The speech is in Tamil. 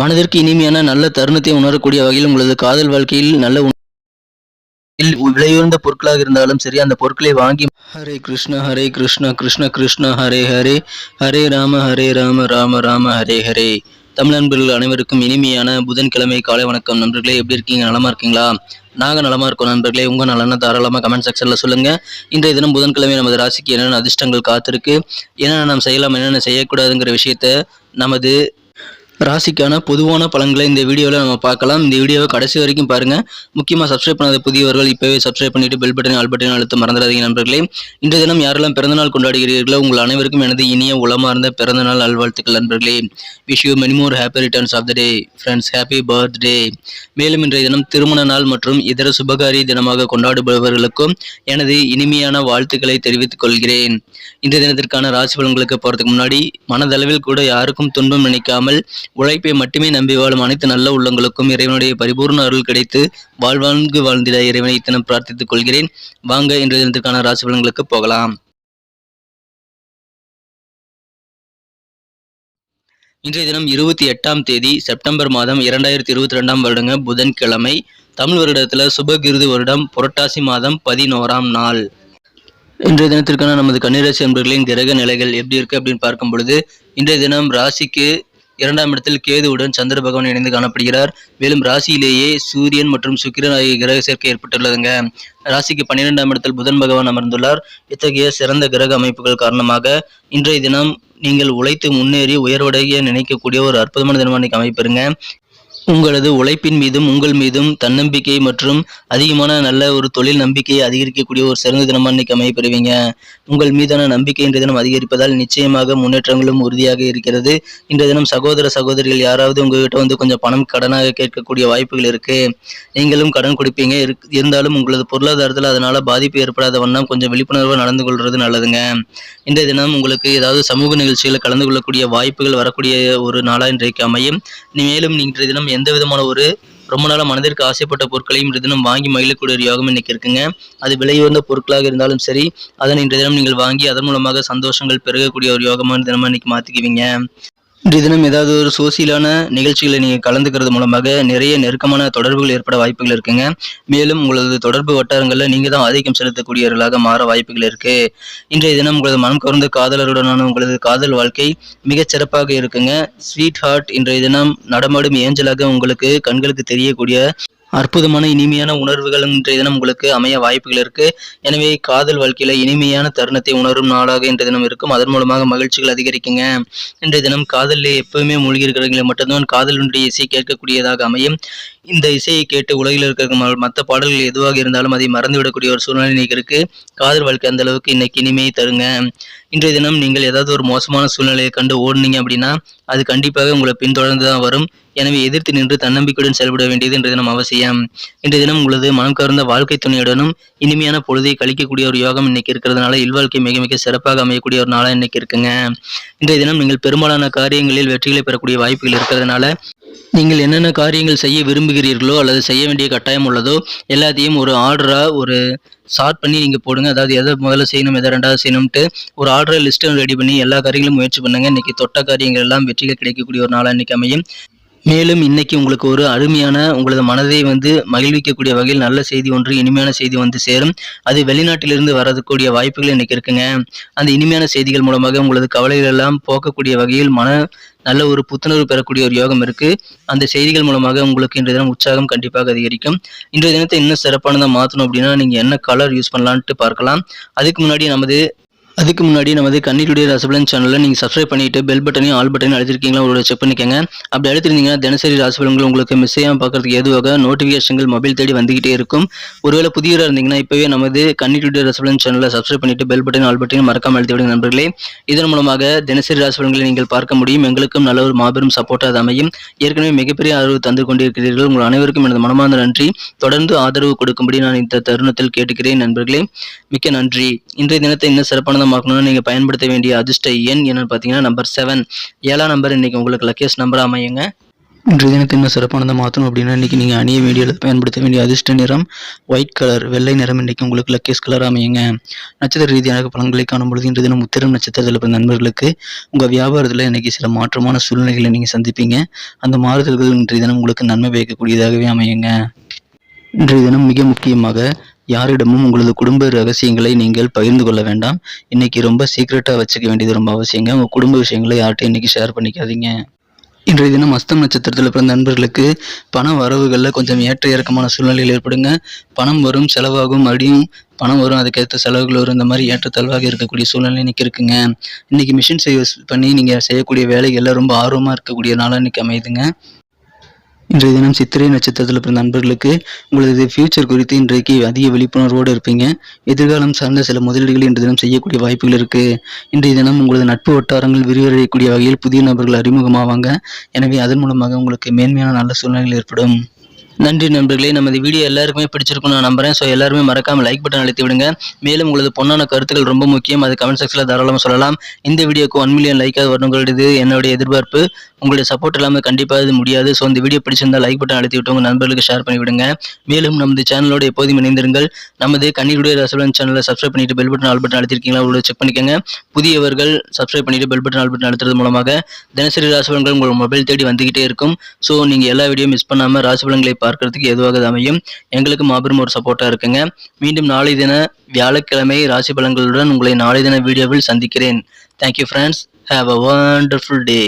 மனதிற்கு இனிமையான நல்ல தருணத்தை உணரக்கூடிய வகையில் உங்களது காதல் வாழ்க்கையில் நல்ல விலையுயர்ந்த பொருட்களாக இருந்தாலும் சரி, அந்த பொருட்களை வாங்கி ஹரே கிருஷ்ணா ஹரே கிருஷ்ணா கிருஷ்ண கிருஷ்ணா ஹரே ஹரே ஹரே ராம ராம ராம ஹரே ஹரே. தமிழ் நண்பர்கள் அனைவருக்கும் இனிமையான புதன்கிழமை காலை வணக்கம். நண்பர்களே, எப்படி இருக்கீங்க? நலமா இருக்கீங்களா? நாங்கள் நலமா இருக்கோம் நண்பர்களே. உங்க நலனை தாராளமாக கமெண்ட் செக்ஷன்ல சொல்லுங்க. இன்றைய தினம் புதன்கிழமை நமது ராசிக்கு என்னென்ன அதிர்ஷ்டங்கள் காத்திருக்கு, என்னென்ன நாம் செய்யலாம், என்னென்ன செய்யக்கூடாதுங்கிற விஷயத்த நமது ராசிக்கான பொதுவான பலன்களை இந்த வீடியோவில் நம்ம பார்க்கலாம். இந்த வீடியோவை கடைசி வரைக்கும் பாருங்க. முக்கியமாக சப்ஸ்கிரைப் பண்ணாத புதியவர்கள் இப்போவே சப்ஸ்கிரைப் பண்ணிட்டு பெல் பட்டன் ஆல் பட்டன் அழுத்த மறந்துடாதீங்க நண்பர்களே. இன்றைய தினம் யாரெல்லாம் பிறந்தநாள் கொண்டாடுகிறீர்களோ உங்கள் அனைவருக்கும் எனது இனிய உளமார்ந்த பிறந்தநாள் நல்வாழ்த்துக்கள் நண்பர்களே. Wish you many more happy returns of the day friends. Happy birthday. மேலும் இன்றைய தினம் திருமண நாள் மற்றும் இதர சுபகாரிய தினமாக கொண்டாடுபவர்களுக்கும் எனது இனிமையான வாழ்த்துக்களை தெரிவித்துக் கொள்கிறேன். இன்றைய தினத்திற்கான ராசி பலன்களுக்கு போறதுக்கு முன்னாடி மனதளவில் கூட யாருக்கும் துன்பம் நினைக்காமல் உழைப்பை மட்டுமே நம்பி வாழும் அனைத்து நல்ல உள்ளங்களுக்கும் இறைவனுடைய பரிபூர்ண அருள் கிடைத்து வாழ்வாங்கு வாழ்ந்திட இறைவனை தினம் பிரார்த்தித்துக் கொள்கிறேன். வாங்க இன்றைய தினத்திற்கான ராசி பலன்களுக்கு போகலாம். இன்றைய தினம் 28ஆம் தேதி செப்டம்பர் மாதம் 2022 வருடங்க புதன்கிழமை. தமிழ் வருடத்துல சுபகிருது வருடம் புரட்டாசி மாதம் 11ஆம் நாள். இன்றைய தினத்திற்கான நமது கன்னிராசி அன்பர்களின் கிரக நிலைகள் எப்படி இருக்கு அப்படின்னு பார்க்கும் பொழுது, இன்றைய தினம் ராசிக்கு 2ஆம் இடத்தில் கேதுவுடன் சந்திர பகவான் இணைந்து காணப்படுகிறார். மேலும் ராசியிலேயே சூரியன் மற்றும் சுக்கிரன் ஆகிய கிரக சேர்க்கை ஏற்பட்டுள்ளதுங்க. ராசிக்கு 12ஆம் இடத்தில் புதன் பகவான் அமர்ந்துள்ளார். இத்தகைய சிறந்த கிரக அமைப்புகள் காரணமாக இன்றைய தினம் நீங்கள் உழைத்து முன்னேறி உயர்வடைய நினைக்கக்கூடிய ஒரு அற்புதமான தினமாக இன்னைக்கு அமைப்பெறுங்க. உங்களது உழைப்பின் மீதும் உங்கள் மீதும் தன்னம்பிக்கை மற்றும் அதிகமான நல்ல ஒரு தொழில் நம்பிக்கையை அதிகரிக்கக்கூடிய ஒரு சிறந்த தினமாக இன்னைக்கு அமைப்பெறுவீங்க. உங்கள் மீதான நம்பிக்கை இன்றைய தினம் அதிகரிப்பதால் நிச்சயமாக முன்னேற்றங்களும் உறுதியாக இருக்கிறது. இன்றைய தினம் சகோதர சகோதரிகள் யாராவது உங்ககிட்ட வந்து கொஞ்சம் பணம் கடனாக கேட்கக்கூடிய வாய்ப்புகள் இருக்கு. நீங்களும் கடன் கொடுப்பீங்க. இருந்தாலும் உங்களது பொருளாதாரத்தில் அதனால பாதிப்பு ஏற்படாத வண்ணம் கொஞ்சம் விழிப்புணர்வாக நடந்து கொள்வது நல்லதுங்க. இன்றைய தினம் உங்களுக்கு ஏதாவது சமூக நிகழ்ச்சிகளை கலந்து கொள்ளக்கூடிய வாய்ப்புகள் வரக்கூடிய ஒரு நாளா இன்றைக்கு அமையும். மேலும் இன்றைய தினம் எந்த விதமான ஒரு ரொம்ப நாள மனதிற்கு ஆசைப்பட்ட பொருட்களையும் இன்றைய தினம் வாங்கி மகிழக்கூடிய ஒரு யோகம் இன்னைக்கு இருக்குங்க. அது விலையுயர்ந்த பொருட்களாக இருந்தாலும் சரி, அதனை இன்றைய தினம் நீங்கள் வாங்கி அதன் மூலமாக சந்தோஷங்கள் பெருகக்கூடிய ஒரு யோகமான தினமா இன்னைக்கு மாத்திக்குவீங்க. இன்றைய தினம் ஏதாவது ஒரு சோசியலான நிகழ்ச்சிகளை நீங்கள் கலந்துக்கிறது மூலமாக நிறைய நெருக்கமான தொடர்புகள் ஏற்பட வாய்ப்புகள் இருக்குங்க. மேலும் உங்களது தொடர்பு வட்டாரங்களில் நீங்கள் தான் ஆதிக்கம் செலுத்தக்கூடியவர்களாக மாற வாய்ப்புகள் இருக்கு. இன்றைய தினம் உங்களது மனம் கவர்ந்த காதலருடனான உங்களது காதல் வாழ்க்கை மிகச் சிறப்பாக இருக்குங்க. ஸ்வீட் ஹார்ட் இன்றைய தினம் நடமாடும் ஏஞ்சலாக உங்களுக்கு கண்களுக்கு தெரியக்கூடிய அற்புதமான இனிமையான உணர்வுகள் இன்றைய தினம் உங்களுக்கு அமைய வாய்ப்புகள் இருக்கு. எனவே காதல் வாழ்க்கையில இனிமையான தருணத்தை உணரும் நாளாக இன்றைய தினம் இருக்கும். அதன் மூலமாக மகிழ்ச்சிகள் அதிகரிக்குங்க. இன்றைய தினம் காதலில் எப்பவுமே மூழ்கி இருக்கிறவங்களை மட்டும்தான் காதலுடைய இசை கேட்கக்கூடியதாக அமையும். இந்த இசையை கேட்டு உலகில் இருக்கிற மற்ற பாடல்கள் எதுவாக இருந்தாலும் அதை மறந்துவிடக்கூடிய ஒரு சூழ்நிலை இன்னைக்கு இருக்கு. காதல் வாழ்க்கை அந்த அளவுக்கு இன்னைக்கு இனிமையை தருங்க. இன்றைய தினம் நீங்கள் ஏதாவது ஒரு மோசமான சூழ்நிலையை கண்டு ஓடுனீங்க அப்படின்னா அது கண்டிப்பாக உங்களை பின்தொடர்ந்து தான் வரும். எனவே எதிர்த்து நின்று தன்னம்பிக்கையுடன் செயல்பட வேண்டியது இன்றைய தினம் அவசியம். இன்றைய தினம் உங்களது மனம் கவர்ந்த வாழ்க்கை துணையுடனும் இனிமையான பொழுதை கழிக்கக்கூடிய ஒரு யோகம் இன்னைக்கு இருக்கிறதுனால இல்வாழ்க்கை மிக மிக சிறப்பாக அமையக்கூடிய ஒரு நாளாக இன்னைக்கு இருக்குங்க. இன்றைய தினம் நீங்கள் பெரும்பாலான காரியங்களில் வெற்றிகளை பெறக்கூடிய வாய்ப்புகள் இருக்கிறதுனால நீங்கள் என்னென்ன காரியங்கள் செய்ய விரும்புகிறீர்களோ அல்லது செய்ய வேண்டிய கட்டாயம் உள்ளதோ எல்லாத்தையும் ஒரு ஆர்டராக ஒரு ஷார்ட் பண்ணி நீங்கள் போடுங்க. அதாவது எதை முதல்ல செய்யணும், எதை ரெண்டாவது செய்யணும்ட்டு ஒரு ஆர்டரை லிஸ்ட்டை ரெடி பண்ணி எல்லா காரியங்களும் முயற்சி பண்ணுங்க. இன்னைக்கு தொட்ட காரியங்கள் எல்லாம் வெற்றிகள் கிடைக்கக்கூடிய ஒரு நாளாக இன்னைக்கு அமையும். மேலும் இன்னைக்கு உங்களுக்கு ஒரு அருமையான உங்களது மனதை மகிழ்விக்கக்கூடிய வகையில் நல்ல செய்தி ஒன்று, இனிமையான செய்தி வந்து சேரும். அது வெளிநாட்டிலிருந்து வரக்கூடிய வாய்ப்புகள் இன்னைக்கு இருக்குங்க. அந்த இனிமையான செய்திகள் மூலமாக உங்களது கவலைகள் எல்லாம் போக்கக்கூடிய வகையில் நல்ல ஒரு புத்துணர்வு பெறக்கூடிய ஒரு யோகம் இருக்கு. அந்த செய்திகள் மூலமாக உங்களுக்கு இன்றைய தினம் உற்சாகம் கண்டிப்பாக அதிகரிக்கும். இன்றைய தினத்தை இன்னும் சிறப்பானதாக மாற்றணும் அப்படின்னா நீங்க என்ன கலர் யூஸ் பண்ணலான்ட்டு பார்க்கலாம். அதுக்கு முன்னாடி நமது கன்னி டுடே ராசிபலன் சேனலில் நீங்கள் சப்ஸ்கிரைப் பண்ணிட்டு பெல் பட்டனையும் ஆல் பட்டனையும் அழுத்திருக்கீங்களா உங்களோட செக் பண்ணிக்கோங்க. அப்படி அழுத்திருந்தீங்கன்னா தினசரி ராசிபலன்கள் உங்களுக்கு மிஸ் செய்யாமல் பார்க்கறதுக்கு ஏதுவாக நோட்டிஃபிகேஷன்கள் மொபைல் தேடி வந்துகிட்டே இருக்கும். ஒருவேளை புதியவராக இருந்தீங்கன்னா இப்போவே நமது கன்னி டுடே ராசிபலன் சேனலில் சப்ஸ்கிரைப் பண்ணிட்டு பெல் பட்டனையும் ஆல் பட்டனையும் மறக்காமல் அழுத்தி விடுங்க நண்பர்களே. இதன் மூலமாக தினசரி ராசிபலன்களை நீங்கள் பார்க்க முடியும். எங்களுக்கும் நல்ல ஒரு மாபெரும் சப்போர்ட்டாக அது அமையும். ஏற்கனவே மிகப்பெரிய ஆதரவு தந்து கொண்டிருக்கிறீர்கள். உங்கள் அனைவருக்கும் எனது மனமார்ந்த நன்றி. தொடர்ந்து ஆதரவு கொடுக்கும்படி நான் இந்த தருணத்தில் கேட்டுக்கிறேன் நண்பர்களே. மிக்க நன்றி. இன்றைய தினத்தை இன்னும் சிறப்பானதாக மாற்றணும்னா நீங்கள் பயன்படுத்த வேண்டிய அதிர்ஷ்ட எண் என்னன்னு பார்த்தீங்கன்னா நம்பர் 7. 7ஆம் நம்பர் இன்னைக்கு உங்களுக்கு லக்கியஸ்ட் நம்பர் அமையுங்க. இன்றைய தினத்தை இன்னும் சிறப்பானதை மாற்றணும் அப்படின்னா இன்றைக்கி நீங்கள் அணிய வேண்டிய அல்லது பயன்படுத்த வேண்டிய அதிர்ஷ்ட நிறம் ஒயிட் கலர், வெள்ளை நிறம் இன்றைக்கி உங்களுக்கு லக்கேஸ் கலர் அமையுங்க. நட்சத்திர ரீதியாக பலன்களை காணும்பொழுது இன்றைய தினம் உத்திரம் நட்சத்திரத்தில் பிறந்த நண்பர்களுக்கு உங்கள் வியாபாரத்தில் இன்றைக்கி சில மாற்றமான சூழ்நிலைகளை நீங்கள் சந்திப்பீங்க. அந்த மாறுதல்கள் இன்றைய தினம் உங்களுக்கு நன்மை பயக்கக்கூடியதாகவே அமையுங்க. இன்றைய தினம் மிக முக்கியமாக யாரிடமும் உங்களது குடும்ப ரகசியங்களை நீங்கள் பகிர்ந்து கொள்ள வேண்டாம். இன்றைக்கி ரொம்ப சீக்ரெட்டாக வச்சுக்க வேண்டியது ரொம்ப அவசியங்க. உங்கள் குடும்ப விஷயங்களை யார்கிட்டையும் இன்றைக்கி ஷேர் பண்ணிக்காதீங்க. இன்றைய தினம் அஸ்தம் நட்சத்திரத்தில் பிறந்த நண்பர்களுக்கு பண வரவுகளில் கொஞ்சம் ஏற்ற இறக்கமான சூழ்நிலைகள் ஏற்படுங்க. பணம் வரும், செலவாகும், மறுபடியும் பணம் வரும், அதுக்கேற்ற செலவுகள் வரும். இந்த மாதிரி ஏற்றத்தாழ்வாக இருக்கக்கூடிய சூழ்நிலை இன்றைக்கி இருக்குங்க. இன்றைக்கி மிஷின் சேல்ஸ் பண்ணி நீங்கள் செய்யக்கூடிய வேலைகளில் ரொம்ப ஆர்வமாக இருக்கக்கூடிய நாளாக இன்றைக்கி அமையுதுங்க. இன்றைய தினம் சித்திரை நட்சத்திரத்தில் பிறந்த நண்பர்களுக்கு உங்களது ஃபியூச்சர் குறித்து இன்றைக்கு அதிக விழிப்புணர்வோடு இருப்பீங்க. எதிர்காலம் சார்ந்த சில முதலீடுகளை இன்றைய தினம் செய்யக்கூடிய வாய்ப்புகள் இருக்குது. இன்றைய தினம் உங்களது நட்பு வட்டாரங்கள் விரிவடையக்கூடிய வகையில் புதிய நபர்கள் அறிமுகமாவாங்க. எனவே அதன் மூலமாக உங்களுக்கு மேன்மையான நல்ல சூழ்நிலைகள் ஏற்படும். நன்றி நண்பர்களே. நமது வீடியோ எல்லாருக்குமே பிடிச்சிருக்கும் நான் நம்புறேன். ஸோ எல்லாருமே மறக்காமல் லைக் பட்டன் அழுத்தி விடுங்க. மேலும் உங்களது பொண்ணான கருத்துக்கள் ரொம்ப முக்கியம். அது கமெண்ட் செக்ஷனில் தாராளமாக சொல்லலாம். இந்த வீடியோக்கு 1 மில்லியன் லைக்காக வரணுங்கிறது என்னுடைய எதிர்பார்ப்பு. உங்களுடைய சப்போர்ட் இல்லாமல் கண்டிப்பாக இது முடியாது. ஸோ இந்த வீடியோ பிடிச்சிருந்தால் லைக் பட்டன் அழுத்தி விட்டு உங்கள் நண்பர்களுக்கு ஷேர் பண்ணி விடுங்க. மேலும் நமது சேனலோடு எப்போதும் இணைந்திருங்கள். நமது கண்ணீருடைய ரசபலன் சேனலை சப்ஸ்கிரைப் பண்ணிட்டு பெல் பட்டன் ஆல் பட்டன் அழுத்திருக்கீங்களா உங்களோட செக் பண்ணிக்கோங்க. புதியவர்கள் சப்ஸ்கிரைப் பண்ணிட்டு பெல் பட்டன் ஆல் பட்டன் அழுத்துறது மூலமாக தினசரி ராசிபலன்கள் உங்கள் மொபைல் தேடி வந்துகிட்டே இருக்கும். ஸோ நீங்கள் எல்லா வீடியோ மிஸ் பண்ணாமல் ராசிபலன்களை பார்க்கறதுக்கு எதுவாக அமையும். எங்களுக்கு மாபெரும் ஒரு சப்போர்ட்டாக இருக்குங்க. மீண்டும் நாளை தின வியாழக்கிழமை ராசி பலன்களுடன் உங்களை நாளை தின வீடியோவில் சந்திக்கிறேன். Thank you friends. Have a wonderful day.